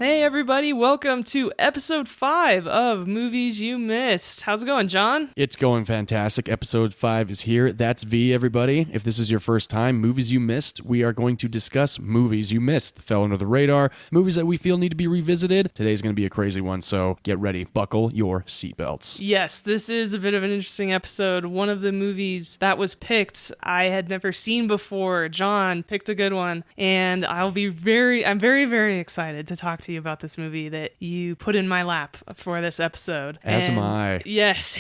Hey everybody, welcome to episode 5 of Movies You Missed. How's it going, John? It's going fantastic. Episode 5 is here. That's V, everybody. If this is your first time, Movies You Missed, we are going to discuss movies you missed, fell under the radar, movies that we feel need to be revisited. Today's going to be a crazy one, so get ready. Buckle your seatbelts. Yes, this is a bit of an interesting episode. One of the movies that was picked I had never seen before. John picked a good one, and I'm very, very excited to talk to you about this movie that you put in my lap for this episode. As am I. Yes.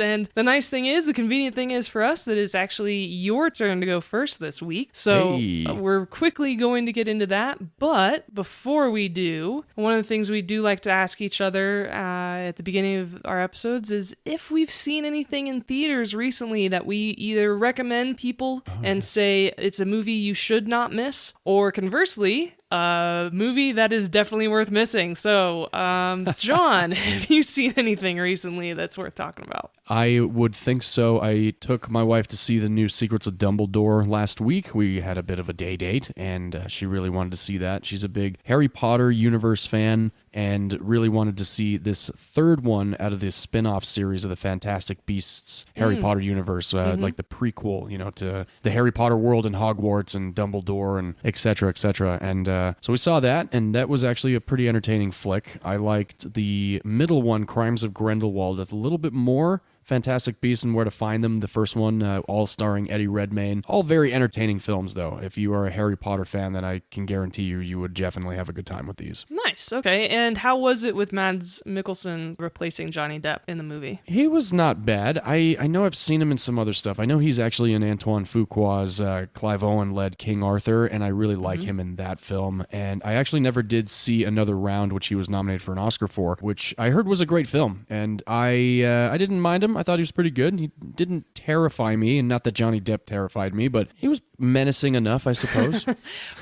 And the nice thing is, the convenient thing is for us that it's actually your turn to go first this week. So we're quickly going to get into that. But before we do, one of the things we do like to ask each other at the beginning of our episodes is if we've seen anything in theaters recently that we either recommend people and say it's a movie you should not miss, or conversely, a movie that is definitely worth missing. So, John, have you seen anything recently that's worth talking about? I would think so. I took my wife to see the new Secrets of Dumbledore last week. We had a bit of a day date, and she really wanted to see that. She's a big Harry Potter universe fan and really wanted to see this third one out of this spin-off series of the Fantastic Beasts Harry Potter universe, like the prequel, to the Harry Potter world and Hogwarts and Dumbledore and et cetera, et cetera. And so we saw that, and that was actually a pretty entertaining flick. I liked the middle one, Crimes of Grindelwald, a little bit more. Fantastic Beasts and Where to Find Them, the first one, all starring Eddie Redmayne. All very entertaining films, though. If you are a Harry Potter fan, then I can guarantee you would definitely have a good time with these. Nice. Okay. And how was it with Mads Mikkelsen replacing Johnny Depp in the movie? He was not bad. I know I've seen him in some other stuff. I know he's actually in Antoine Fuqua's Clive Owen-led King Arthur, and I really like him in that film. And I actually never did see Another Round, which he was nominated for an Oscar for, which I heard was a great film. And I didn't mind him. I thought he was pretty good. He didn't terrify me, and not that Johnny Depp terrified me, but he was menacing enough, I suppose.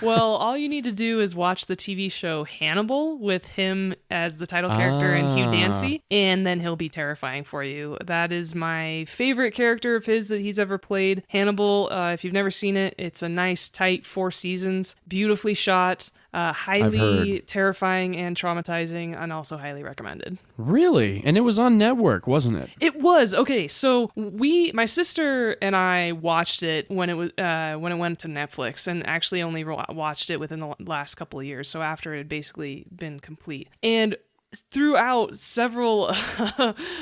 Well, all you need to do is watch the TV show Hannibal with him as the title character and Hugh Dancy, and then he'll be terrifying for you. That is my favorite character of his that he's ever played. Hannibal, if you've never seen it, it's a nice, tight 4 seasons, beautifully shot, highly terrifying and traumatizing, and also highly recommended. Really? And it was on network, wasn't it? It was. Okay, so my sister and I watched it when it went to Netflix, and actually only watched it within the last couple of years, so after it had basically been complete. And throughout several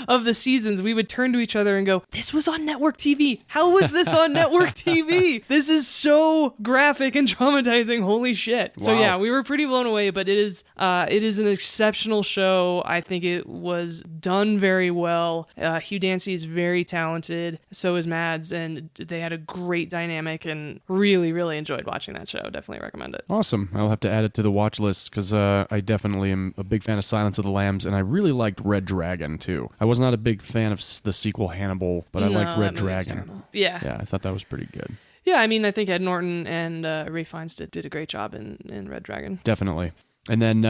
of the seasons, we would turn to each other and go, this was on network TV. How was this on network TV? This is so graphic and traumatizing. Holy shit. Wow. So yeah, we were pretty blown away, but it is an exceptional show. I think it was done very well. Hugh Dancy is very talented. So is Mads, and they had a great dynamic, and really, really enjoyed watching that show. Definitely recommend it. Awesome. I'll have to add it to the watch list because I definitely am a big fan of Silence of the Lambs, and I really liked Red Dragon too. I was not a big fan of the sequel Hannibal, but I liked Red Dragon. Yeah, I thought that was pretty good. Yeah, I mean, I think Ed Norton and Ray Fiennes did a great job in Red Dragon. Definitely. And then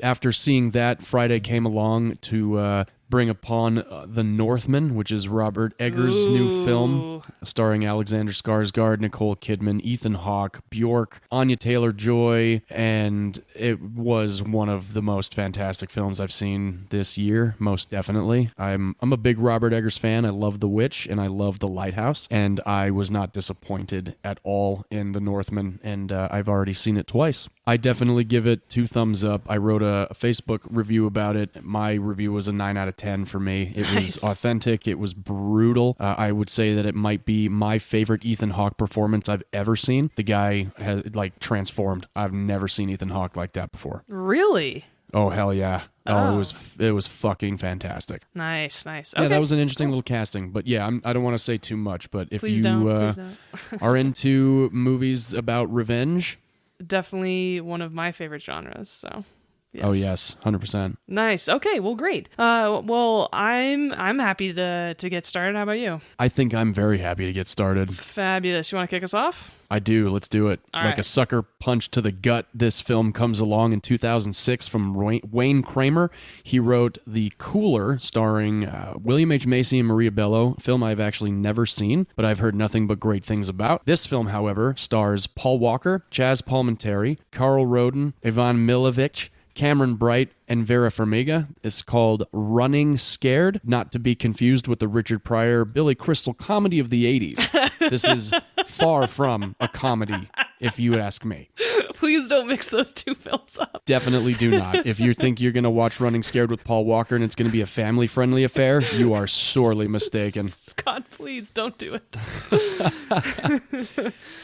after seeing that, Friday came along to bring upon The Northman, which is Robert Eggers' new film, starring Alexander Skarsgård, Nicole Kidman, Ethan Hawke, Bjork, Anya Taylor-Joy, and it was one of the most fantastic films I've seen this year, most definitely. I'm a big Robert Eggers fan. I love The Witch, and I love The Lighthouse, and I was not disappointed at all in The Northman, and I've already seen it twice. I definitely give it 2 thumbs up. I wrote a Facebook review about it. My review was a 9 out of 10 for me. It was authentic. It was brutal. I would say that it might be my favorite Ethan Hawke performance I've ever seen. The guy has transformed. I've never seen Ethan Hawke like that before. Really? Oh, hell yeah. Oh, it was fucking fantastic. Nice. Okay. Yeah, that was an interesting little casting. But yeah, I don't want to say too much, but if Please you don't. are into movies about revenge, definitely one of my favorite genres, so yes. Oh yes, 100%. Nice. Okay, well great. Well, I'm happy to get started. How about you? I think I'm very happy to get started. Fabulous. You want to kick us off? I do. Let's do it. All like right. a sucker punch to the gut, this film comes along in 2006 from Wayne Kramer. He wrote The Cooler, starring William H. Macy and Maria Bello, a film I've actually never seen, but I've heard nothing but great things about. This film, however, stars Paul Walker, Chaz Palminteri, Carl Roden, Ivan Milovic, Cameron Bright and Vera Farmiga. It's called Running Scared, not to be confused with the Richard Pryor, Billy Crystal comedy of the 80s. This is far from a comedy, if you ask me. Please don't mix those two films up. Definitely do not. If you think you're going to watch Running Scared with Paul Walker and it's going to be a family-friendly affair, you are sorely mistaken. God, please don't do it.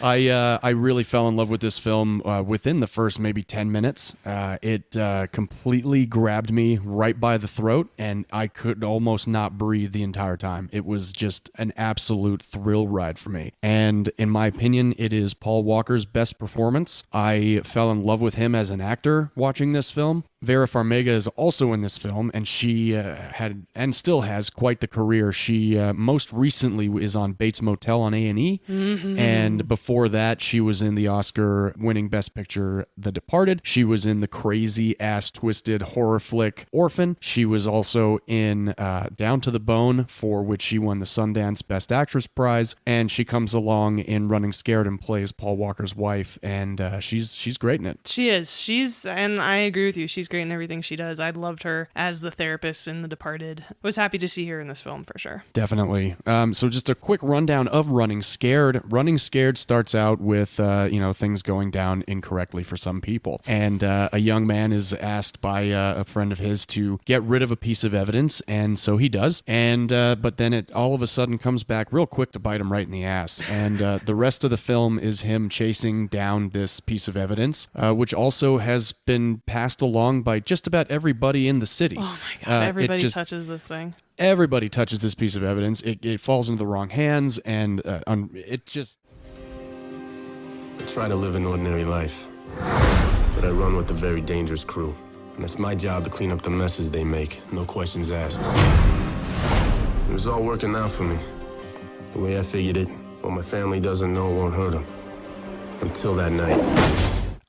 I really fell in love with this film within the first maybe 10 minutes. It completely grabbed me right by the throat, and I could almost not breathe the entire time. It was just an absolute thrill ride for me. And in my opinion, it is Paul Walker's best performance. I fell in love with him as an actor watching this film. Vera Farmiga is also in this film, and she had and still has quite the career. She most recently is on Bates Motel on A&E, and before that, she was in the Oscar-winning Best Picture, The Departed. She was in the crazy-ass twisted horror flick Orphan. She was also in Down to the Bone, for which she won the Sundance Best Actress prize, and she comes along in Running Scared and plays Paul Walker's wife, and she's great in it. She is. And I agree with you. She's great in everything she does. I loved her as the therapist in The Departed. Was happy to see her in this film for sure. Definitely. So just a quick rundown of Running Scared. Running Scared starts out with things going down incorrectly for some people, and a young man is asked by a friend of his to get rid of a piece of evidence, and so he does. And but then it all of a sudden comes back real quick to bite him right in the ass. And the rest of the film is him chasing down this piece of evidence, which also has been passed along by just about everybody in the city. Oh my God, everybody touches this thing. Everybody touches this piece of evidence. It falls into the wrong hands, and it just... I try to live an ordinary life, but I run with a very dangerous crew. And it's my job to clean up the messes they make, no questions asked. It was all working out for me, the way I figured it. What my family doesn't know won't hurt them. Until that night.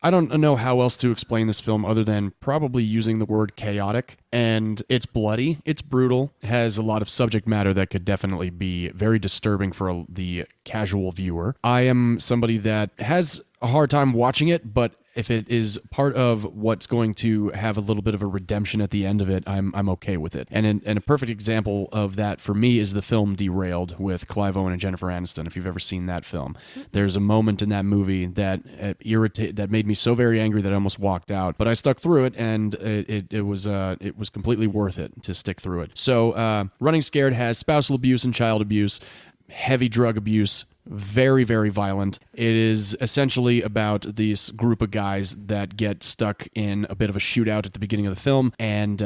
I don't know how else to explain this film other than probably using the word chaotic. And it's bloody, it's brutal, has a lot of subject matter that could definitely be very disturbing for the casual viewer. I am somebody that has a hard time watching it, but if it is part of what's going to have a little bit of a redemption at the end of it, I'm okay with it. And a perfect example of that for me is the film Derailed with Clive Owen and Jennifer Aniston. If you've ever seen that film, there's a moment in that movie that that made me so very angry that I almost walked out. But I stuck through it, and it was completely worth it to stick through it. So Running Scared has spousal abuse and child abuse, heavy drug abuse. Very, very violent. It is essentially about this group of guys that get stuck in a bit of a shootout at the beginning of the film, and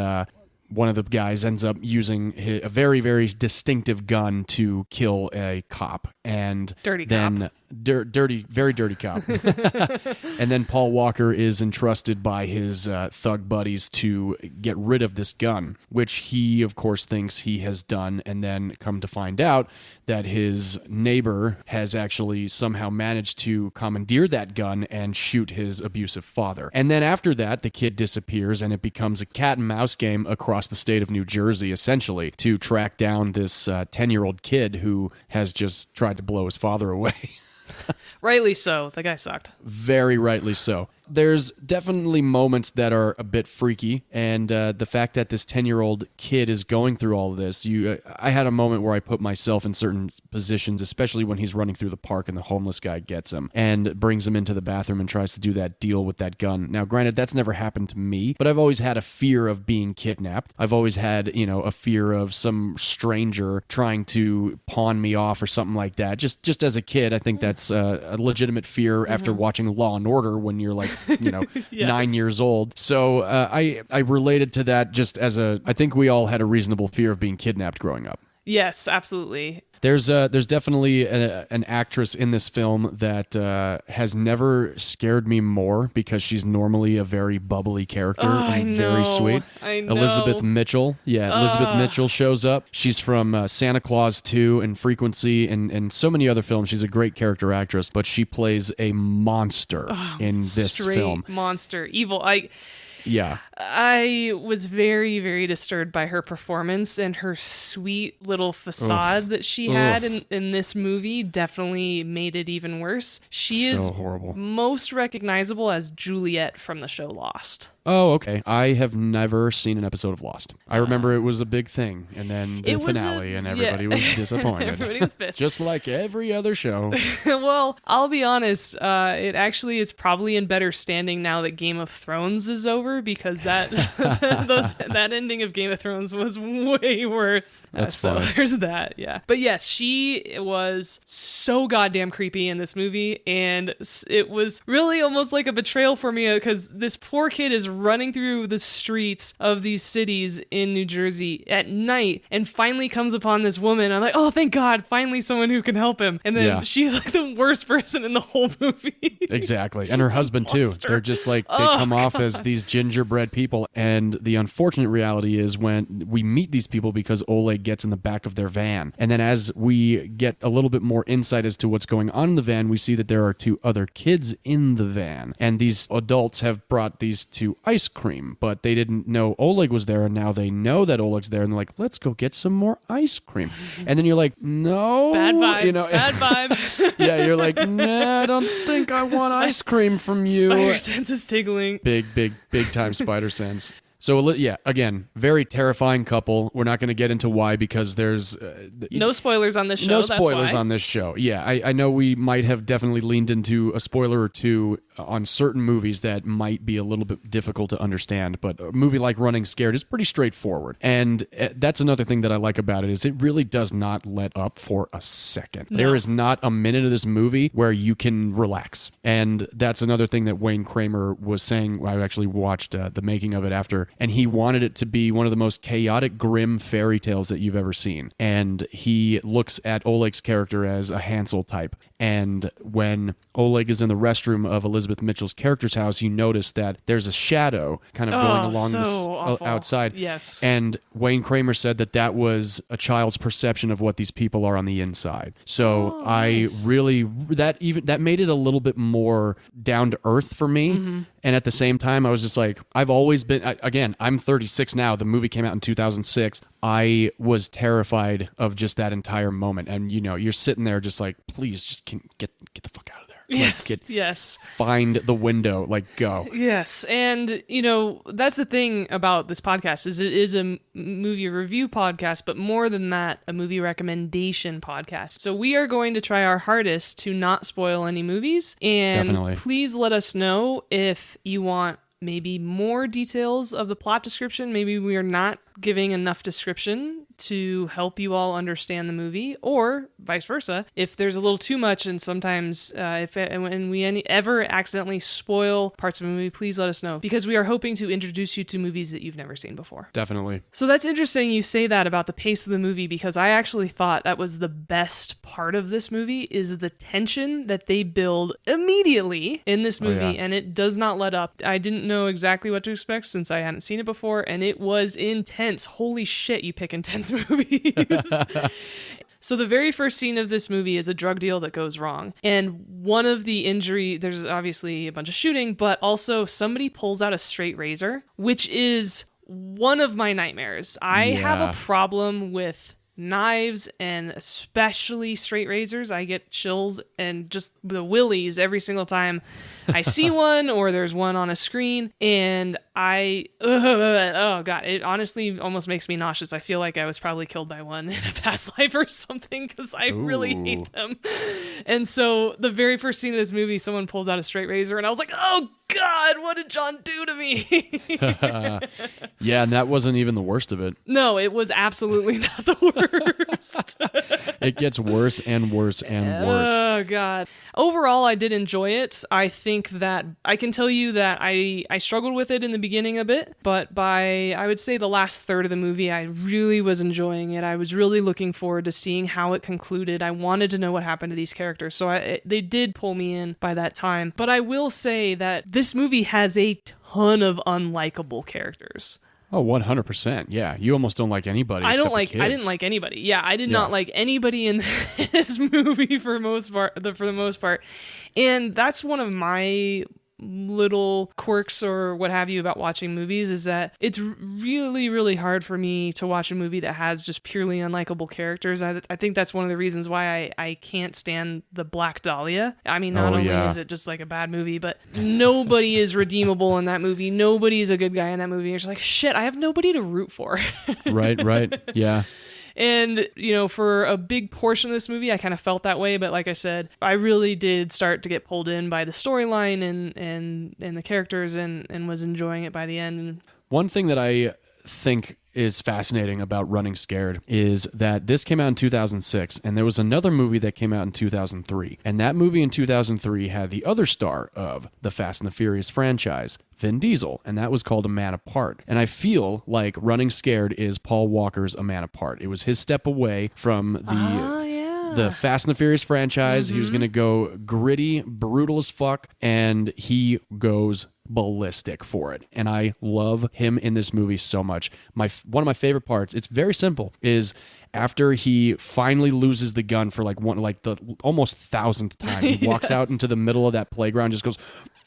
one of the guys ends up using a very, very distinctive gun to kill a cop. And dirty then cop. Dirty, very dirty cop. And then Paul Walker is entrusted by his thug buddies to get rid of this gun, which he, of course, thinks he has done, and then come to find out that his neighbor has actually somehow managed to commandeer that gun and shoot his abusive father. And then after that, the kid disappears, and it becomes a cat and mouse game across the state of New Jersey, essentially, to track down this 10-year-old kid who has just tried to blow his father away. Rightly so. The guy sucked. Very rightly so. There's definitely moments that are a bit freaky, and the fact that this 10-year-old kid is going through all of this, I had a moment where I put myself in certain positions, especially when he's running through the park and the homeless guy gets him and brings him into the bathroom and tries to do that deal with that gun. Now, granted, that's never happened to me, but I've always had a fear of being kidnapped. I've always had, a fear of some stranger trying to pawn me off or something like that. Just as a kid, I think that's a legitimate fear after watching Law and Order when you're like, yes. 9 years old. So I related to that just as I think we all had a reasonable fear of being kidnapped growing up. Yes, absolutely. There's definitely an actress in this film that has never scared me more because she's normally a very bubbly character and very sweet. I know. Elizabeth Mitchell. Yeah, Elizabeth Mitchell shows up. She's from Santa Claus 2 and Frequency and so many other films. She's a great character actress, but she plays a monster in this Straight film. Monster. Evil. Yeah. I was very, very disturbed by her performance, and her sweet little facade that she had in this movie definitely made it even worse. She is horrible. most recognizable as Juliet from the show Lost. Oh, okay. I have never seen an episode of Lost. I remember it was a big thing, and then the finale, and everybody was disappointed. Everybody was pissed. Just like every other show. Well, I'll be honest. It actually is probably in better standing now that Game of Thrones is over, because that that ending of Game of Thrones was way worse. That's funny. So there's that, yeah. But yes, she was so goddamn creepy in this movie, and it was really almost like a betrayal for me, because this poor kid is running through the streets of these cities in New Jersey at night and finally comes upon this woman. I'm like, oh, thank God, finally someone who can help him. And then she's like the worst person in the whole movie. Exactly. And her husband too. They're just like, they come off as these gingerbread people. And the unfortunate reality is when we meet these people, because Oleg gets in the back of their van. And then as we get a little bit more insight as to what's going on in the van, we see that there are 2 other kids in the van. And these adults have brought these 2 ice cream, but they didn't know Oleg was there, and now they know that Oleg's there, and they're like, let's go get some more ice cream. And then you're like, no. Bad vibe. You know, bad vibe. Yeah, you're like, nah, I don't think I want ice cream from you. Spider sense is tingling. Big time spider sense. So, yeah, again, very terrifying couple. We're not going to get into why, because there's... no spoilers on this show. No spoilers on this show. Yeah, I know we might have definitely leaned into a spoiler or two on certain movies that might be a little bit difficult to understand, but a movie like Running Scared is pretty straightforward. And that's another thing that I like about it, is it really does not let up for a second. No. There is not a minute of this movie where you can relax. And that's another thing that Wayne Kramer was saying. I actually watched the making of it after, and he wanted it to be one of the most chaotic, grim fairy tales that you've ever seen. And he looks at Oleg's character as a Hansel type. And when Oleg is in the restroom of Elizabeth Mitchell's character's house, you notice that there's a shadow kind of going along this outside. Yes. And Wayne Kramer said that that was a child's perception of what these people are on the inside. So nice. That made it a little bit more down to earth for me. Mm-hmm. And at the same time, I was just like, I've always been, again, I'm 36 now. The movie came out in 2006. I was terrified of just that entire moment. And, you know, you're sitting there just like, please just get the fuck out of there. Yes. Find the window, like, go. Yes. And, you know, that's the thing about this podcast, is it is a movie review podcast, but more than that, a movie recommendation podcast. So we are going to try our hardest to not spoil any movies. And definitely. Please let us know if you want maybe more details of the plot description. Maybe we are not giving enough description to help you all understand the movie, or vice versa. If there's a little too much, and sometimes when we ever accidentally spoil parts of a movie, please let us know, because we are hoping to introduce you to movies that you've never seen before. Definitely. So that's interesting you say that about the pace of the movie, because I actually thought that was the best part of this movie, is the tension that they build immediately in this movie, and it does not let up. I didn't know exactly what to expect since I hadn't seen it before, and it was intense. Holy shit, you pick intense movies. So the very first scene of this movie is a drug deal that goes wrong. And one of the there's obviously a bunch of shooting, but also somebody pulls out a straight razor, which is one of my nightmares. I have a problem with knives, and especially straight razors. I get chills and just the willies every single time I see one or there's one on a screen, and oh god, it honestly almost makes me nauseous. I feel like I was probably killed by one in a past life or something, because I really hate them. And so the very first scene of this movie, someone pulls out a straight razor, and I was like, oh god, what did John do to me? Yeah, and that wasn't even the worst of it. No, it was absolutely not the worst. It gets worse and worse and worse. Oh god. Overall, I did enjoy it. I think that I can tell you that I struggled with it in the beginning a bit, but by, I would say, the last third of the movie, I really was enjoying it. I was really looking forward to seeing how it concluded. I wanted to know what happened to these characters, so they did pull me in by that time. But I will say that this movie has a ton of unlikable characters. Oh, 100%. Yeah, you almost don't like anybody. I didn't like anybody. Yeah, I did not like anybody in this movie for the most part. And that's one of my little quirks or what have you about watching movies is that it's really, really hard for me to watch a movie that has just purely unlikable characters. I think that's one of the reasons why I can't stand the Black Dahlia. I mean, not only is it just like a bad movie, but nobody is redeemable in that movie. Nobody's a good guy in that movie. You're just like, shit, I have nobody to root for. Right. Yeah. And, for a big portion of this movie, I kind of felt that way. But like I said, I really did start to get pulled in by the storyline and the characters and was enjoying it by the end. One thing that I think is fascinating about Running Scared is that this came out in 2006, and there was another movie that came out in 2003. And that movie in 2003 had the other star of the Fast and the Furious franchise, Vin Diesel, and that was called A Man Apart. And I feel like Running Scared is Paul Walker's A Man Apart. It was his step away from the Fast and the Furious franchise. Mm-hmm. He was going to go gritty, brutal as fuck, and he goes ballistic for it. And I love him in this movie so much. One of my favorite parts, it's very simple, is after he finally loses the gun for the almost 1,000th time, he walks out into the middle of that playground, just goes,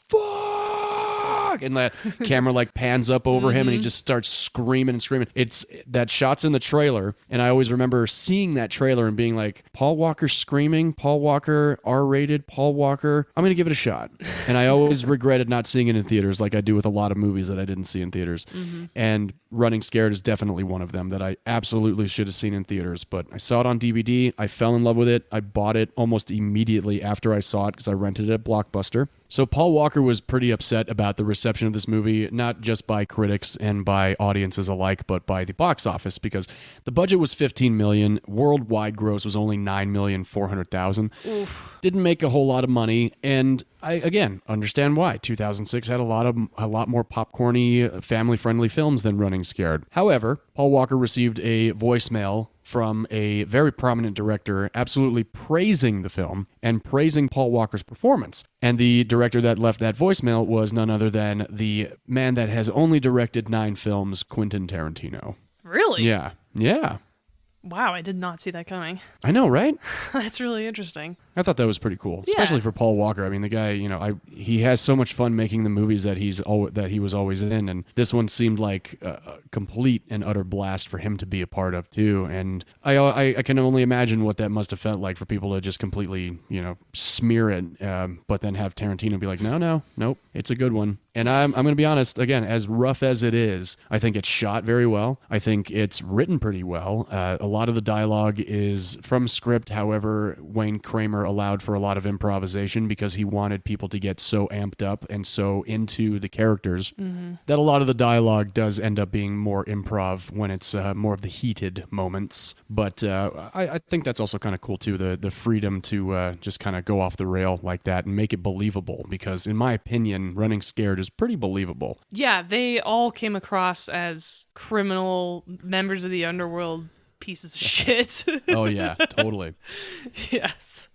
fuck! And that camera pans up over him and he just starts screaming and screaming. It's that shot's in the trailer, and I always remember seeing that trailer and being like, Paul Walker screaming, Paul Walker R-rated, Paul Walker, I'm gonna give it a shot. And I always regretted not seeing it in theaters like I do with a lot of movies that I didn't see in theaters. And Running Scared is definitely one of them that I absolutely should have seen in theaters, but I saw it on DVD, I fell in love with it, I bought it almost immediately after I saw it because I rented it at Blockbuster. So Paul Walker was pretty upset about the reception of this movie, not just by critics and by audiences alike, but by the box office, because the budget was $15 million, worldwide gross was only $9,400,000. Didn't make a whole lot of money, and I again understand why. 2006 had a lot more popcorny, family-friendly films than Running Scared. However, Paul Walker received a voicemail from a very prominent director absolutely praising the film and praising Paul Walker's performance. And the director that left that voicemail was none other than the man that has only directed 9 films, Quentin Tarantino. Really? Yeah. Wow, I did not see that coming. I know, right? That's really interesting. I thought that was pretty cool, especially for Paul Walker. I mean, the guy, he has so much fun making the movies that he was always in, and this one seemed like a complete and utter blast for him to be a part of too. And I can only imagine what that must have felt like for people to just completely, smear it, but then have Tarantino be like, nope, it's a good one. And I'm going to be honest, again, as rough as it is, I think it's shot very well. I think it's written pretty well. A lot of the dialogue is from script. However, Wayne Kramer allowed for a lot of improvisation because he wanted people to get so amped up and so into the characters that a lot of the dialogue does end up being more improv when it's more of the heated moments. But I think that's also kind of cool too, the freedom to just kind of go off the rail like that and make it believable, because in my opinion, Running Scared is pretty believable. Yeah, they all came across as criminal members of the underworld pieces of shit. Oh yeah, totally. Yes.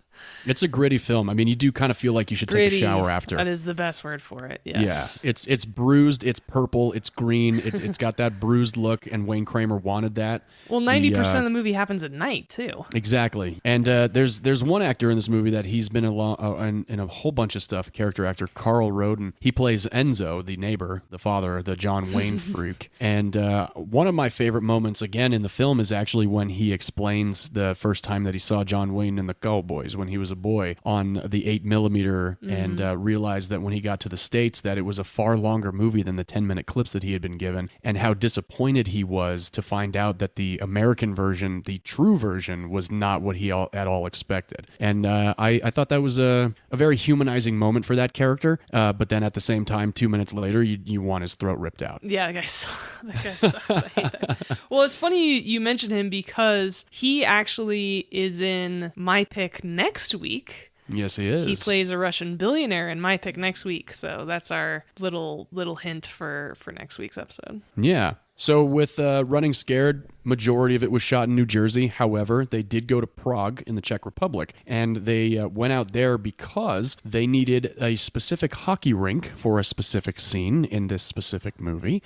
It's a gritty film. I mean, you do kind of feel like you should take a shower after. That is the best word for it. Yes. Yeah, it's bruised, it's purple, it's green, it's got that bruised look, and Wayne Kramer wanted that. Well, 90% of the movie happens at night too. Exactly. And there's one actor in this movie that he's been in a whole bunch of stuff. Character actor Carl Roden. He plays Enzo, the neighbor, the father, the John Wayne freak. And one of my favorite moments again in the film is actually when he explains the first time that he saw John Wayne in the Cowboys when he was a boy on the 8mm and realized that when he got to the States that it was a far longer movie than the 10-minute clips that he had been given, and how disappointed he was to find out that the American version, the true version, was not what he at all expected. And I thought that was a very humanizing moment for that character, but then at the same time, 2 minutes later, you want his throat ripped out. Yeah, that guy sucks. I hate that. Well, it's funny you mentioned him because he actually is in my pick next week. Yes, he is. He plays a Russian billionaire in my pick next week, so that's our little hint for next week's episode. Yeah. So with Running Scared, majority of it was shot in New Jersey. However, they did go to Prague in the Czech Republic, and they went out there because they needed a specific hockey rink for a specific scene in this specific movie,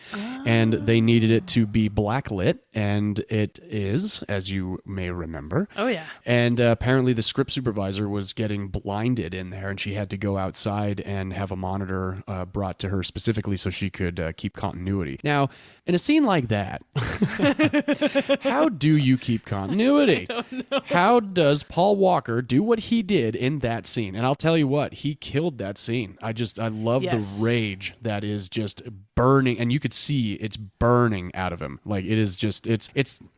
and they needed it to be blacklit, and it is, as you may remember. Oh, yeah. And apparently the script supervisor was getting blinded in there, and she had to go outside and have a monitor brought to her specifically so she could keep continuity. Now, in a scene like that, how do you keep continuity? I don't know. How does Paul Walker do what he did in that scene? And I'll tell you what, he killed that scene. I love Yes. the rage that is just burning, and you could see it's burning out of him. Like, it is just,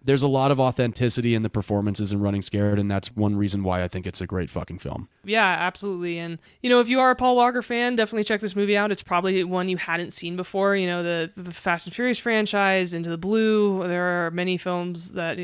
there's a lot of authenticity in the performances in Running Scared, and that's one reason why I think it's a great fucking film. Yeah, absolutely. And, if you are a Paul Walker fan, definitely check this movie out. It's probably one you hadn't seen before. The Fast and Furious franchise, Into the Blue. There are many films that,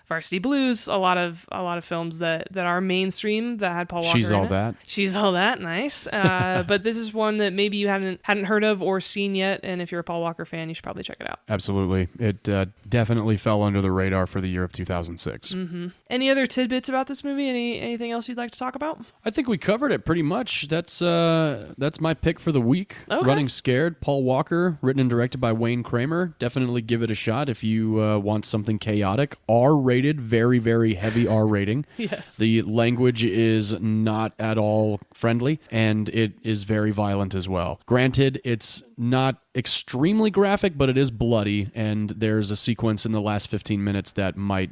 Varsity Blues, a lot of films that are mainstream that had Paul Walker She's in All it. That. She's All That, nice. But this is one that maybe you hadn't heard of or seen yet, and if you're a Paul Walker fan, you should probably check it out. Absolutely. It definitely fell under the radar for the year of 2006. Mm-hmm. Any other tidbits about this movie? Anything else you'd like to talk about? I think we covered it pretty much. That's my pick for the week. Okay. Running Scared, Paul Walker, written and directed by Wayne Kramer. Definitely give it a shot if you want something chaotic. R-rated, very, very heavy R rating. Yes. The language is not at all friendly, and it is very violent as well. Granted, it's not extremely graphic, but it is bloody, and there's a sequence in the last 15 minutes that might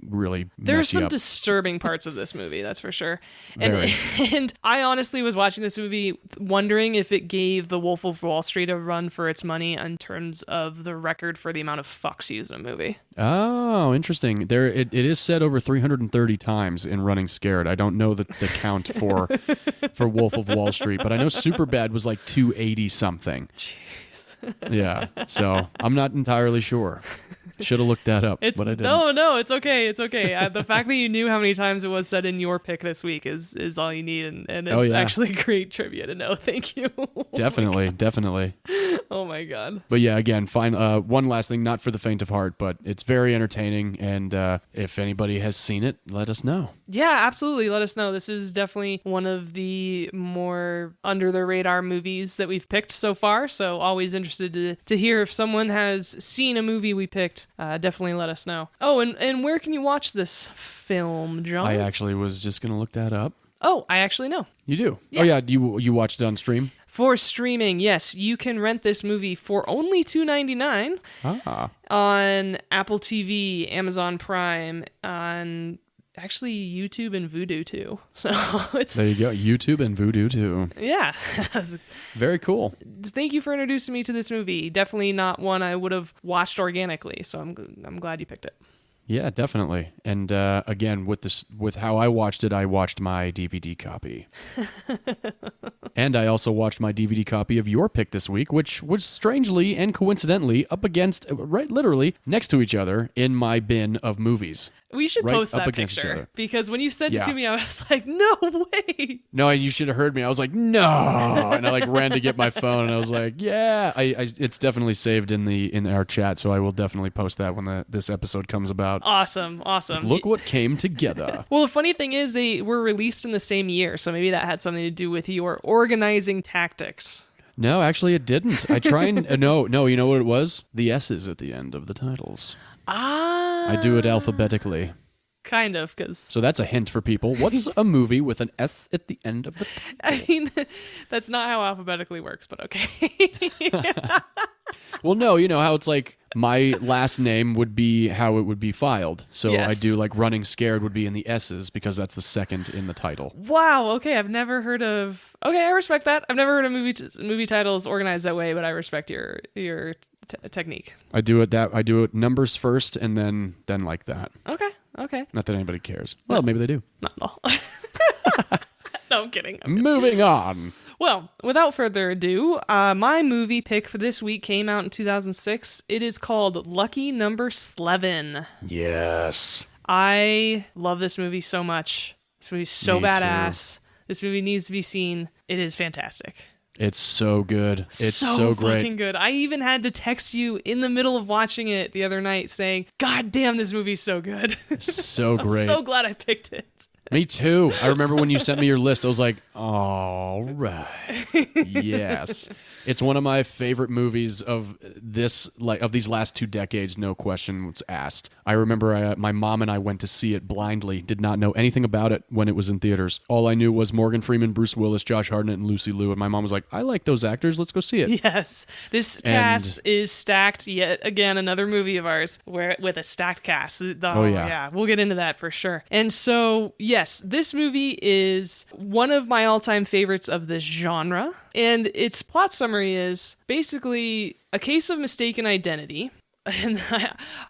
really There's mess you some up. disturbing parts of this movie, that's for sure. Very. And I honestly was watching this movie wondering if it gave The Wolf of Wall Street a run for its money in terms of the record for the amount of fucks used in a movie. Oh, interesting. It is said over 330 times in Running Scared. I don't know the count for Wolf of Wall Street, but I know Superbad was like 280 something. Jeez. Yeah, so I'm not entirely sure. Should have looked that up, but I didn't. No, it's okay. It's okay. The fact that you knew how many times it was said in your pick this week is all you need, and it's actually great trivia to know. Thank you. Definitely. Oh my god. But yeah, again, fine. One last thing, not for the faint of heart, but it's very entertaining, and if anybody has seen it, let us know. Yeah, absolutely. Let us know. This is definitely one of the more under the radar movies that we've picked so far. So always interested to hear if someone has seen a movie we picked. Definitely let us know. Oh, and where can you watch this film, John? I actually was just going to look that up. Oh, I actually know. You do? Yeah. Oh yeah, you watched it on stream? For streaming, yes, you can rent this movie for only $2.99 on Apple TV, Amazon Prime, on actually YouTube and Vudu too. So it's There you go, YouTube and Vudu too. Yeah. Very cool. Thank you for introducing me to this movie. Definitely not one I would have watched organically, so I'm glad you picked it. Yeah, definitely. And again, with how I watched it, I watched my DVD copy. And I also watched my DVD copy of your pick this week, which was strangely and coincidentally up against, right, literally next to each other in my bin of movies. We should Right post up that against each picture other. because when you sent it Yeah. to me, I was like, no way. No, you should have heard me. I was like, no, and I ran to get my phone, and I was like, yeah. It's definitely saved in our chat, so I will definitely post that when this episode comes about. Awesome. Look what came together. Well, the funny thing is they were released in the same year, so maybe that had something to do with your organizing tactics. No, actually, it didn't. I try and no. You know what it was? The S's at the end of the titles. I do it alphabetically. Kind of, because... So that's a hint for people. What's a movie with an S at the end of the title? I mean, that's not how alphabetically works, but okay. Well, no, you know how it's like my last name would be how it would be filed. So Yes. I do like Running Scared would be in the S's because that's the second in the title. Wow, okay, I've never heard of... Okay, I respect that. I've never heard of movie titles organized that way, but I respect your technique. I do it numbers first and then like that. Okay. Not that anybody cares. Well, maybe they do. Not at all. No, I'm kidding. Moving on. Well, without further ado, my movie pick for this week came out in 2006. It is called Lucky Number Slevin. Yes. I love this movie so much. This movie's so Me badass. This movie needs to be seen. It is fantastic. It's so good. It's so great. Fucking good. I even had to text you in the middle of watching it the other night saying, God damn, this movie's so good. So great. I'm so glad I picked it. Me too. I remember when you sent me your list, I was like, all right. Yes. It's one of my favorite movies of these last 2 decades, no question was asked. I remember my mom and I went to see it blindly, did not know anything about it when it was in theaters. All I knew was Morgan Freeman, Bruce Willis, Josh Hartnett, and Lucy Liu, and my mom was like, I like those actors, let's go see it. Yes. This cast is stacked, yet again, another movie of ours with a stacked cast. Yeah, we'll get into that for sure. And so, yes, this movie is one of my all-time favorites of this genre. And its plot summary is basically a case of mistaken identity. And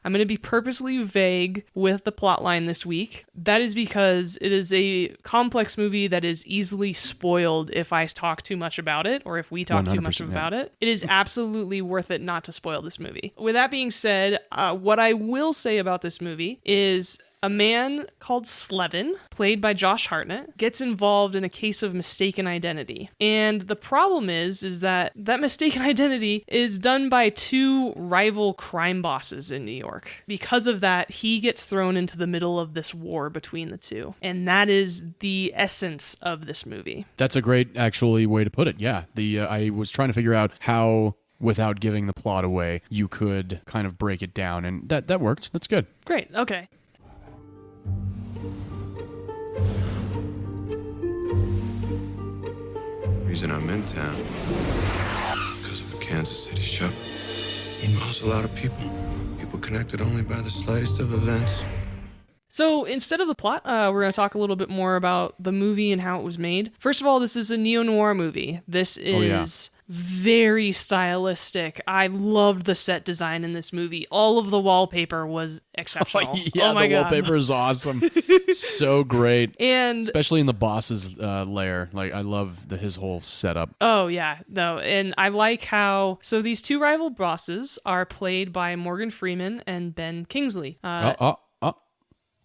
I'm going to be purposely vague with the plot line this week. That is because it is a complex movie that is easily spoiled if I talk too much about it or if we talk too much about it. It is absolutely worth it not to spoil this movie. With that being said, what I will say about this movie is a man called Slevin, played by Josh Hartnett, gets involved in a case of mistaken identity. And the problem is that mistaken identity is done by 2 rival crime bosses in New York. Because of that, he gets thrown into the middle of this war between the 2. And that is the essence of this movie. That's a great, actually, way to put it. Yeah. I was trying to figure out how, without giving the plot away, you could kind of break it down. And that worked. That's good. Great. Okay. Reason I'm in town because of the Kansas City shuffle. It involves a lot of people. People connected only by the slightest of events. So instead of the plot, we're going to talk a little bit more about the movie and how it was made. First of all, this is a neo-noir movie. This is very stylistic. I loved the set design in this movie. All of the wallpaper was exceptional. Oh my God. Wallpaper is awesome. So great. And especially in the boss's lair. Like, I love his whole setup. Oh, yeah. No, and I like how... So these 2 rival bosses are played by Morgan Freeman and Ben Kingsley.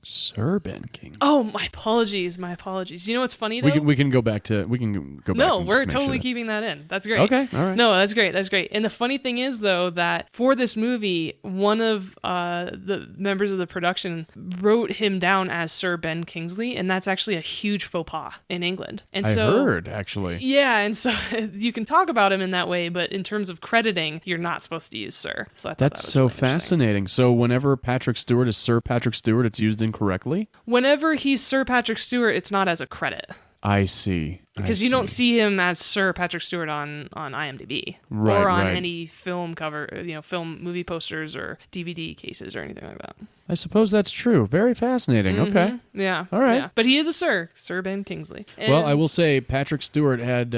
Sir Ben King. Oh, my apologies. You know what's funny though? We can go back. No, we're totally keeping that in. That's great. Okay, all right. No, that's great. And the funny thing is though that for this movie, one of the members of the production wrote him down as Sir Ben Kingsley, and that's actually a huge faux pas in England. And I heard actually. Yeah, and so you can talk about him in that way, but in terms of crediting, you're not supposed to use Sir. So I thought that's that was so really fascinating. So whenever Patrick Stewart is Sir Patrick Stewart, it's used incorrectly? Whenever he's Sir Patrick Stewart, it's not as a credit. I see. Because you don't see him as Sir Patrick Stewart on IMDb or on any film cover, film movie posters or DVD cases or anything like that. I suppose that's true. Very fascinating. Mm-hmm. Okay. Yeah. All right. Yeah. But he is a Sir Ben Kingsley. And well, I will say Patrick Stewart had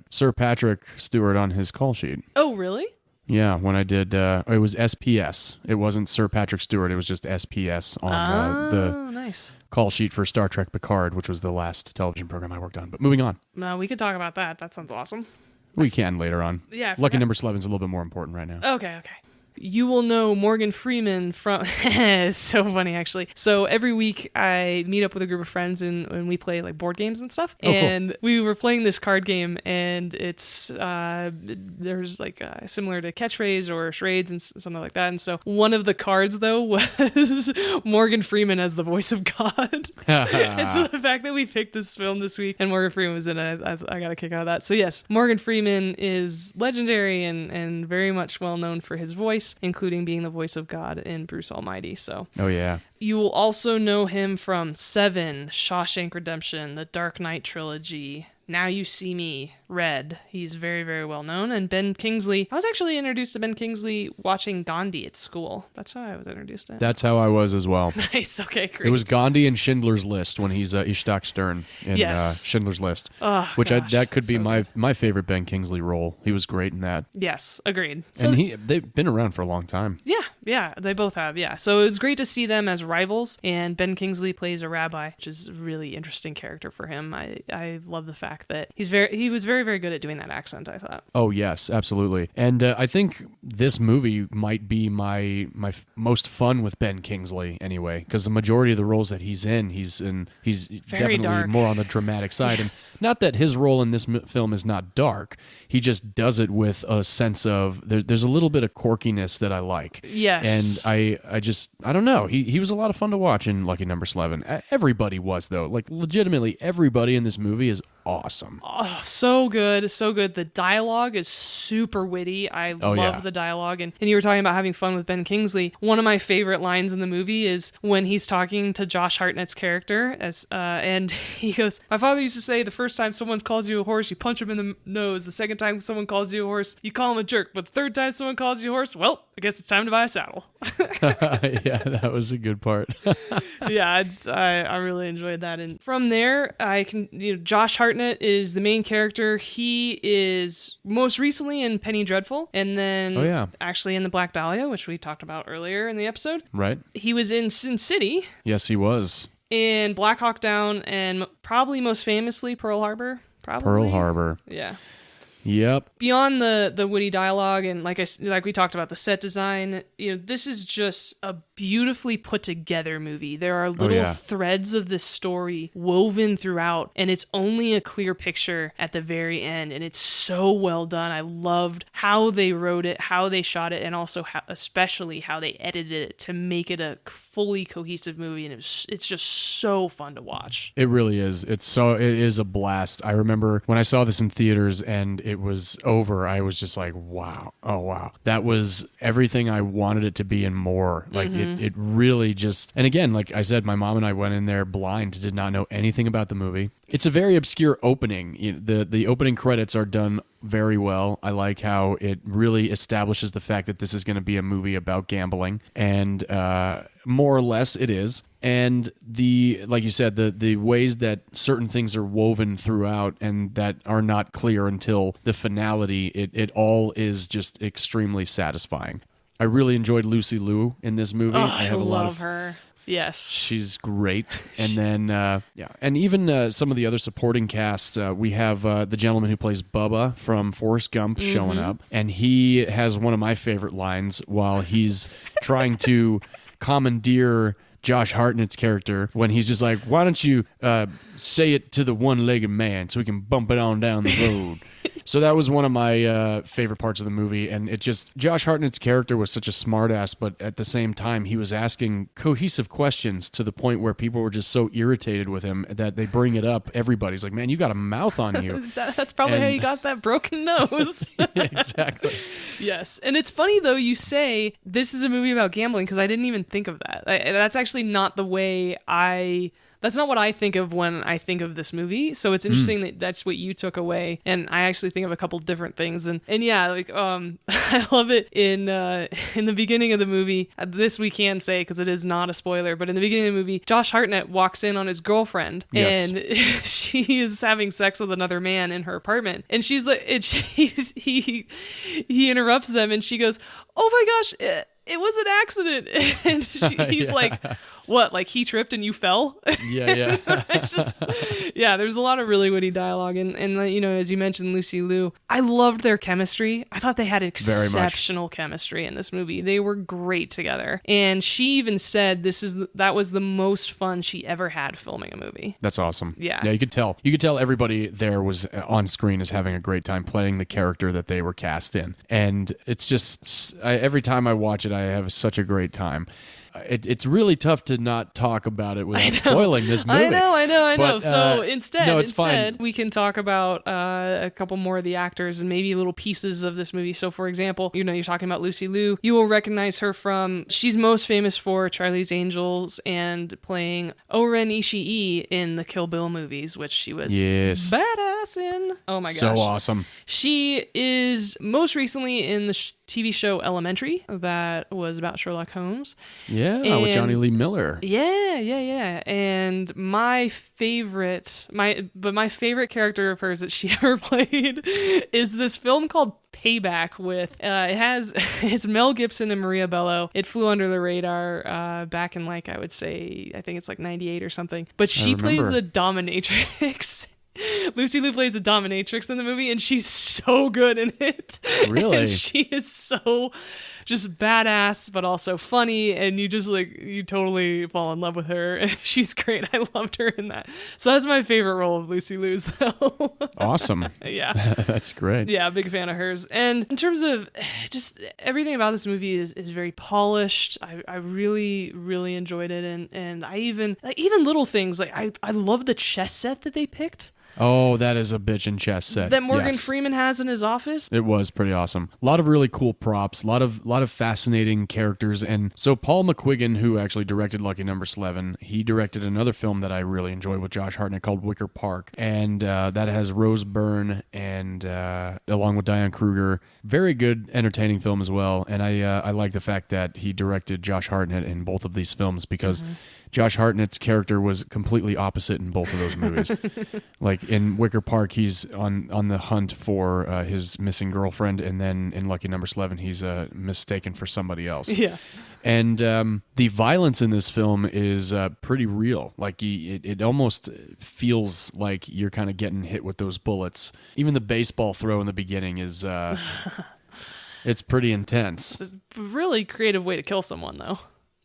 Sir Patrick Stewart on his call sheet. Oh, really? Yeah, when I did, it was SPS. It wasn't Sir Patrick Stewart. It was just SPS on the call sheet for Star Trek Picard, which was the last television program I worked on. But moving on. No, we could talk about that. That sounds awesome. We can later on. Yeah. Lucky Number 11 is a little bit more important right now. Okay. You will know Morgan Freeman from... It's so funny, actually. So every week I meet up with a group of friends and we play like board games and stuff. And we were playing this card game, and it's there's like similar to catchphrase or charades and something like that. And so one of the cards, though, was Morgan Freeman as the voice of God. And so the fact that we picked this film this week and Morgan Freeman was in it, I got a kick out of that. So yes, Morgan Freeman is legendary and very much well known for his voice, including being the voice of God in Bruce Almighty. So, oh yeah. You will also know him from Seven, Shawshank Redemption, the Dark Knight trilogy, Now You See Me, Red. He's very, very well known. And Ben Kingsley. I was actually introduced to Ben Kingsley watching Gandhi at school. That's how I was introduced to him. That's how I was as well. Nice. Okay, great. It was Gandhi and Schindler's List when he's Ishtar Stern in Schindler's List. Oh, which that could be my favorite Ben Kingsley role. He was great in that. Yes, agreed. So, and they've been around for a long time. Yeah, they both have. Yeah, so it was great to see them as rivals. And Ben Kingsley plays a rabbi, which is a really interesting character for him. I love the fact that he was very, very good at doing that accent, I thought. Oh yes, absolutely. And I think this movie might be my most fun with Ben Kingsley anyway, because the majority of the roles that he's definitely dark. more on the dramatic side. Yes. And not that his role in this film is not dark. He just does it with a sense of there's a little bit of quirkiness that I like. Yes. And I don't know. He was a lot of fun to watch in Lucky Number 11. Everybody was, though. Like, legitimately, everybody in this movie is awesome. Oh, so good, so good. The dialogue is super witty. I love the dialogue. And you were talking about having fun with Ben Kingsley. One of my favorite lines in the movie is when he's talking to Josh Hartnett's character, and he goes, "My father used to say the first time someone calls you a horse, you punch him in the nose. The second time someone calls you a horse, you call him a jerk. But the third time someone calls you a horse, well, I guess it's time to buy a saddle." Yeah, that was a good part. Yeah, I really enjoyed that. And from there, Josh Hartnett is the main character. He is most recently in Penny Dreadful, and then actually in The Black Dahlia, which we talked about earlier in the episode. Right. He was in Sin City. Yes, he was. In Black Hawk Down, and probably most famously Pearl Harbor. Pearl Harbor. Yeah. Yep. Beyond the witty dialogue and like we talked about the set design, this is just a beautifully put together movie. There are little threads of this story woven throughout, and it's only a clear picture at the very end, and it's so well done. I loved how they wrote it, how they shot it, and also especially how they edited it to make it a fully cohesive movie, and it's just so fun to watch. It really is. It is a blast. I remember when I saw this in theaters and it was over, I was just like, wow. Oh, wow. That was everything I wanted it to be and more. Like, it really just... And again, like I said, my mom and I went in there blind, did not know anything about the movie. It's a very obscure opening. The opening credits are done very well. I like how it really establishes the fact that this is going to be a movie about gambling, and more or less it is. And like you said, the ways that certain things are woven throughout and that are not clear until the finality, it all is just extremely satisfying. I really enjoyed Lucy Liu in this movie. I love her. Yes. She's great. And then, and even some of the other supporting cast, we have the gentleman who plays Bubba from Forrest Gump showing up, and he has one of my favorite lines while he's trying to commandeer Josh Hartnett's character when he's just like, why don't you say it to the one-legged man so we can bump it on down the road? So that was one of my favorite parts of the movie, and Josh Hartnett's character was such a smartass, but at the same time, he was asking cohesive questions to the point where people were just so irritated with him that they bring it up. Everybody's like, man, you got a mouth on you. That's probably how you got that broken nose. Exactly. Yes. And it's funny, though, you say this is a movie about gambling, because I didn't even think of that. That's actually not the way that's not what I think of when I think of this movie. So it's interesting that that's what you took away. And I actually think of a couple different things. And yeah, like, I love it in the beginning of the movie. This we can say because it is not a spoiler, but in the beginning of the movie, Josh Hartnett walks in on his girlfriend, and she is having sex with another man in her apartment. And she's like, he interrupts them, and she goes, "Oh my gosh, it was an accident." And he's like, "What? Like he tripped and you fell?" Yeah. There's a lot of really witty dialogue, and as you mentioned, Lucy Liu. I loved their chemistry. I thought they had exceptional chemistry in this movie. They were great together, and she even said that was the most fun she ever had filming a movie. That's awesome. Yeah, you could tell. You could tell everybody there was on screen is having a great time playing the character that they were cast in, and it's just every time I watch it, I have such a great time. It's really tough to not talk about it without spoiling this movie. I know. But, so instead, fine. We can talk about a couple more of the actors and maybe little pieces of this movie. So, for example, you're talking about Lucy Liu. You will recognize her she's most famous for Charlie's Angels and playing Oren Ishii in the Kill Bill movies, which she was badass in. Oh my gosh. So awesome. She is most recently in the TV show Elementary that was about Sherlock Holmes. Yeah, with Johnny Lee Miller. Yeah. And my favorite character of hers that she ever played is this film called Payback with it's Mel Gibson and Maria Bello. It flew under the radar back in I think it's 98 or something. But she plays a dominatrix Lucy Liu plays a dominatrix in the movie, and she's so good in it. Really? And she is so just badass, but also funny, and you just you totally fall in love with her. She's great. I loved her in that. So that's my favorite role of Lucy Liu's, though. Awesome. Yeah. That's great. Yeah, big fan of hers. And in terms of just everything about this movie is very polished. I really, really enjoyed it. And I even little things, I love the chess set that they picked. Oh, that is a bitchin' chess set. That Morgan Yes. Freeman has in his office. It was pretty awesome. A lot of really cool props, a lot of fascinating characters. And so Paul McQuiggan, who actually directed Lucky Number Slevin, he directed another film that I really enjoyed with Josh Hartnett called Wicker Park. And that has Rose Byrne and along with Diane Kruger. Very good, entertaining film as well. And I like the fact that he directed Josh Hartnett in both of these films because Josh Hartnett's character was completely opposite in both of those movies. Like in Wicker Park, he's on the hunt for his missing girlfriend, and then in Lucky Number Slevin, he's mistaken for somebody else. Yeah. And the violence in this film is pretty real. Like it almost feels like you're kind of getting hit with those bullets. Even the baseball throw in the beginning is it's pretty intense. Really creative way to kill someone, though.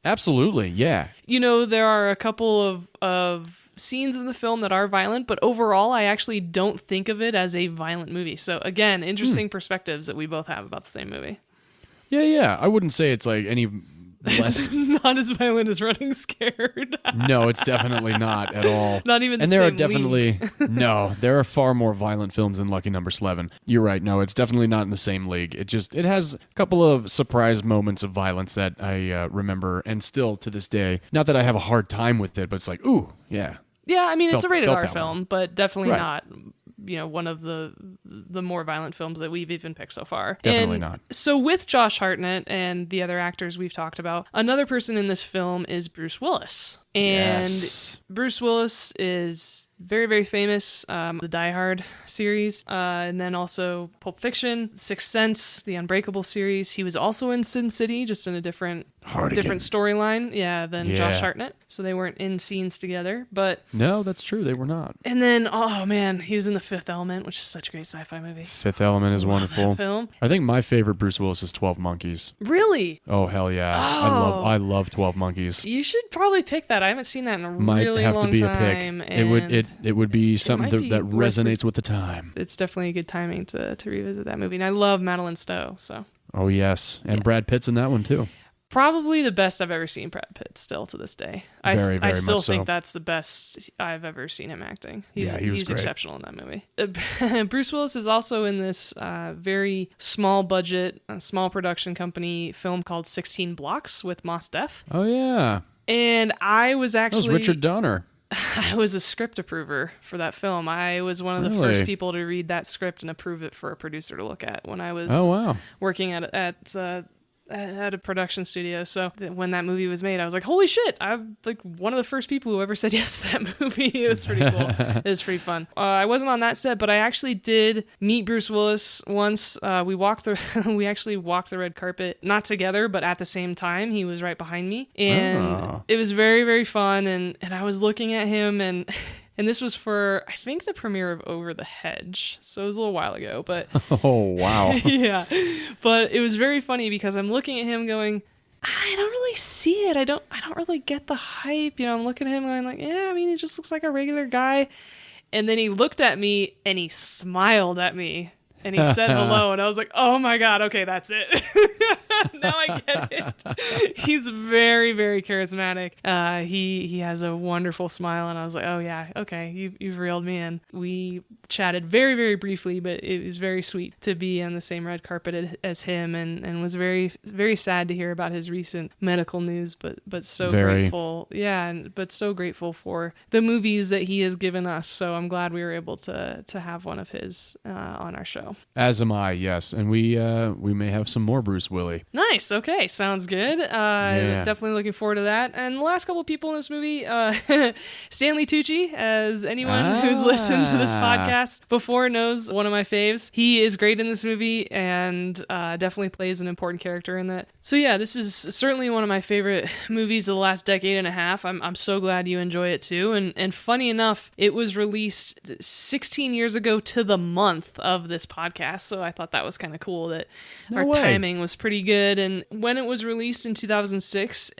Absolutely, yeah. There are a couple of scenes in the film that are violent, but overall, I actually don't think of it as a violent movie. So again, interesting perspectives that we both have about the same movie. Yeah. I wouldn't say it's like any less. It's not as violent as Running Scared. No, it's definitely not at all. Not even the and there same are definitely league. No, there are far more violent films than Lucky Number Slevin. You're right. No, it's definitely not in the same league. It has a couple of surprise moments of violence that I remember, and still to this day. Not that I have a hard time with it, but it's like, ooh, yeah. Yeah, I mean, it's a rated felt R that film, one. but definitely Right. not, one of the more violent films that we've even picked so far. Definitely And not. So with Josh Hartnett and the other actors we've talked about, another person in this film is Bruce Willis. And Yes. Bruce Willis is very, very famous. The Die Hard series, and then also Pulp Fiction, Sixth Sense, the Unbreakable series. He was also in Sin City, just in a different storyline, than Josh Yeah. Hartnett. So they weren't in scenes together, but. No, that's true. They were not. And then, oh man, he was in The Fifth Element, which is such a great sci-fi movie. Fifth Element is wonderful. That film. I think my favorite Bruce Willis is 12 Monkeys. Really? Oh hell yeah. Oh. I love 12 Monkeys. You should probably pick that. I haven't seen that in a Might really have long to be time. a pick. It would be something might be that worth resonates with the time. It's definitely a good timing to revisit that movie. And I love Madeline Stowe, so. Oh yes, and Brad Pitt's in that one too. Probably the best I've ever seen Brad Pitt still to this day. I Very still much think so. that's the best I've ever seen him acting. He's Yeah, he was great. exceptional in that movie. Bruce Willis is also in this very small budget, small production company film called 16 Blocks with Mos Def. Oh yeah, And I was that actually... was Richard Donner. I was a script approver for that film. I was one of the Really? first people to read that script and approve it for a producer to look at when I was Oh wow. working at a production studio. So when that movie was made, I was like, holy shit, I'm like one of the first people who ever said yes to that movie. It was pretty cool. It was pretty fun. I wasn't on that set, but I actually did meet Bruce Willis once. We actually walked the red carpet, not together, but at the same time. He was right behind me, and it was very, very fun. And I was looking at him, and this was for, I think, the premiere of Over the Hedge. So it was a little while ago, but Oh wow. yeah. But it was very funny because I'm looking at him going, I don't really see it. I don't really get the hype. I'm looking at him going like, yeah, I mean, he just looks like a regular guy. And then he looked at me and he smiled at me and he said hello. And I was like, oh my God, okay, that's it. Now I get it. He's very, very charismatic. He has a wonderful smile, and I was like, oh yeah, okay, you've reeled me in. We chatted very, very briefly, but it was very sweet to be on the same red carpet as him, and was very, very sad to hear about his recent medical news, but so grateful. Yeah, but so grateful for the movies that he has given us. So I'm glad we were able to have one of his on our show. As am I. Yes, and we may have some more Bruce Willis. Nice. Nice. Okay. Sounds good. Definitely looking forward to that. And the last couple of people in this movie, Stanley Tucci, as anyone who's listened to this podcast before knows, one of my faves. He is great in this movie and definitely plays an important character in that. So yeah, this is certainly one of my favorite movies of the last decade and a half. I'm so glad you enjoy it too. And funny enough, it was released 16 years ago to the month of this podcast. So I thought that was kind of cool that our timing was pretty good. And when it was released in 2006,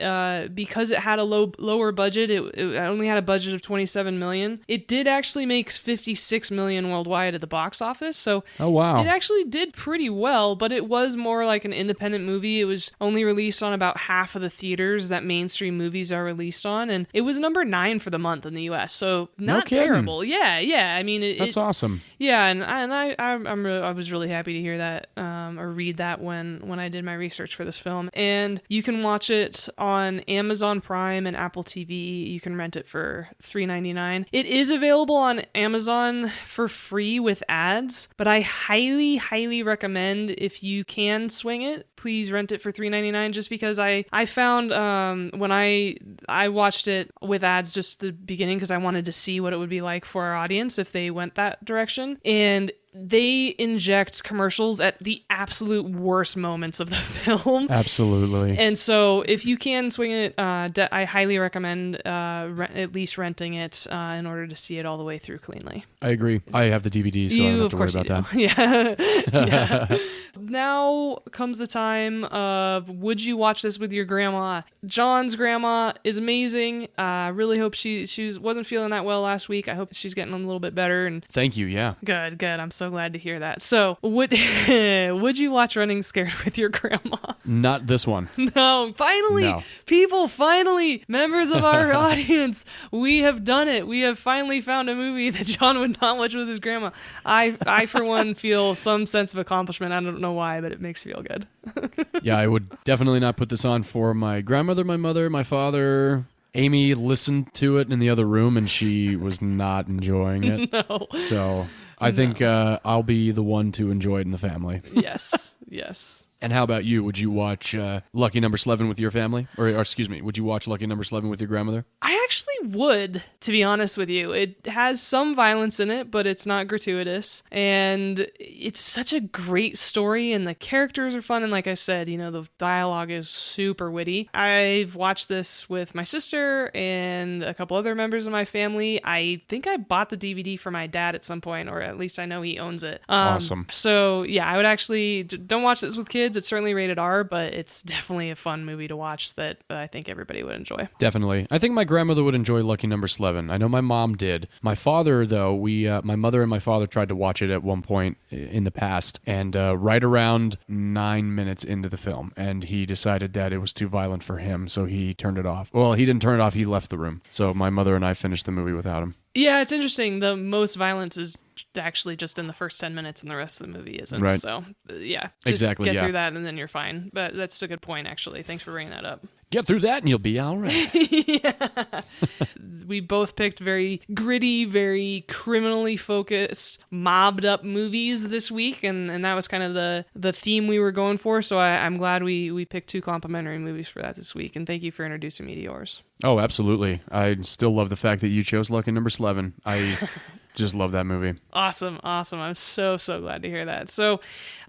because it had a lower budget, it only had a budget of $27 million. It did actually make $56 million worldwide at the box office. So it actually did pretty well, but it was more like an independent movie. It was only released on about half of the theaters that mainstream movies are released on, and it was number 9 for the month in the U.S. So not terrible. Yeah. I mean, that's awesome. Yeah, and I was really happy to hear that or read that when I did my research for this film. And you can watch it on Amazon Prime and Apple TV. You can rent it for $3.99. It is available on Amazon for free with ads, but I highly recommend, if you can swing it, please rent it for $3.99, just because I found when I watched it with ads just the beginning because I wanted to see what it would be like for our audience if they went that direction, and they inject commercials at the absolute worst moments of the film. Absolutely. And so if you can swing it, I highly recommend at least renting it in order to see it all the way through cleanly. I agree. I have the DVD, so I don't have to worry about that. Yeah. Now comes the time of, would you watch this with your grandma? John's grandma is amazing. Really hope she wasn't feeling that well last week. I hope she's getting a little bit better. And thank you. Yeah. Good. I'm so glad to hear that. So would you watch Running Scared with your grandma? Not this one. No. Finally, members of our audience, we have done it. We have finally found a movie that John would not watch with his grandma. I for one feel some sense of accomplishment. I don't know why, but it makes me feel good. Yeah, I would definitely not put this on for my grandmother, my mother, my father. Amy listened to it in the other room, and she was not enjoying it. No. So I think I'll be the one to enjoy it in the family. Yes. And how about you? Would you watch Lucky Number Slevin with your family? Or excuse me, would you watch Lucky Number Slevin with your grandmother? I actually would, to be honest with you. It has some violence in it, but it's not gratuitous. And it's such a great story, and the characters are fun. And like I said, the dialogue is super witty. I've watched this with my sister and a couple other members of my family. I think I bought the DVD for my dad at some point, or at least I know he owns it. Awesome. So yeah, I would actually, don't watch this with kids. It's certainly rated R, but it's definitely a fun movie to watch that I think everybody would enjoy. Definitely. I think my grandmother would enjoy Lucky Number Slevin. I know my mom did. My father, though, my mother and my father tried to watch it at one point in the past, and right around 9 minutes into the film, and he decided that it was too violent for him, so he turned it off. Well, he didn't turn it off, he left the room. So my mother and I finished the movie without him. Yeah, it's interesting. The most violence is actually just in the first 10 minutes, and the rest of the movie isn't. Right. So, yeah. Just exactly, get through that, and then you're fine. But that's a good point, actually. Thanks for bringing that up. Get through that, and you'll be all right. Yeah. We both picked very gritty, very criminally focused, mobbed up movies this week, and that was kind of the theme we were going for. So I'm glad we picked 2 complimentary movies for that this week, and thank you for introducing me to yours. Oh, absolutely. I still love the fact that you chose Lucky Number Slevin. I just love that movie. Awesome. I'm so glad to hear that. So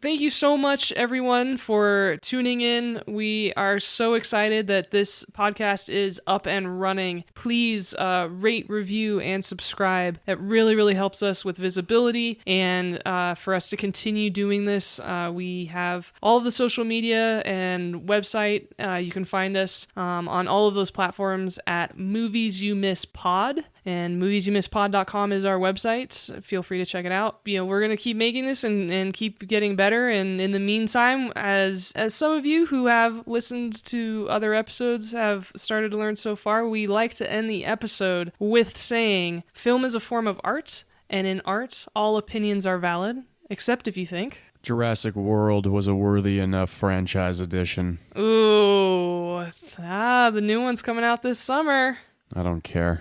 thank you so much, everyone, for tuning in. We are so excited that this podcast is up and running. Please rate, review, and subscribe. That really helps us with visibility, and for us to continue doing this. We have all of the social media and website. You can find us on all of those platforms at Movies You Miss Pod. And moviesyoummisspod.com is our website. Feel free to check it out. We're going to keep making this and keep getting better. And in the meantime, as some of you who have listened to other episodes have started to learn so far, we like to end the episode with saying, film is a form of art, and in art, all opinions are valid, except if you think Jurassic World was a worthy enough franchise edition. Ooh, the new one's coming out this summer. I don't care.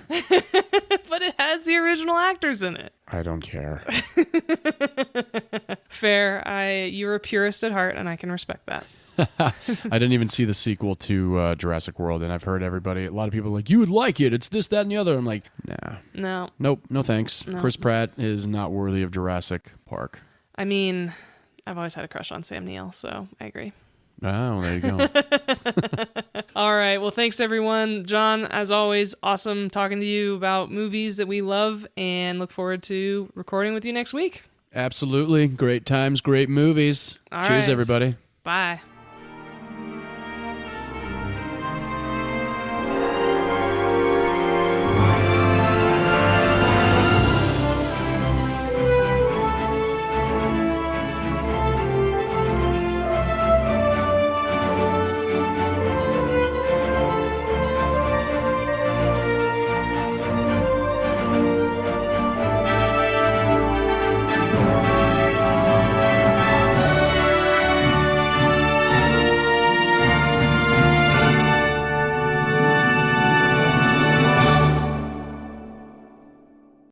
But it has the original actors in it. I don't care. Fair. You're a purist at heart, and I can respect that. I didn't even see the sequel to Jurassic World, and I've heard a lot of people are like, you would like it. It's this, that, and the other. I'm like, nah. Nope, no thanks. No. Chris Pratt is not worthy of Jurassic Park. I mean, I've always had a crush on Sam Neill, so I agree. Oh, there you go. All right. Well, thanks, everyone. John, as always, awesome talking to you about movies that we love, and look forward to recording with you next week. Absolutely. Great times, great movies. All Cheers, right. everybody. Bye.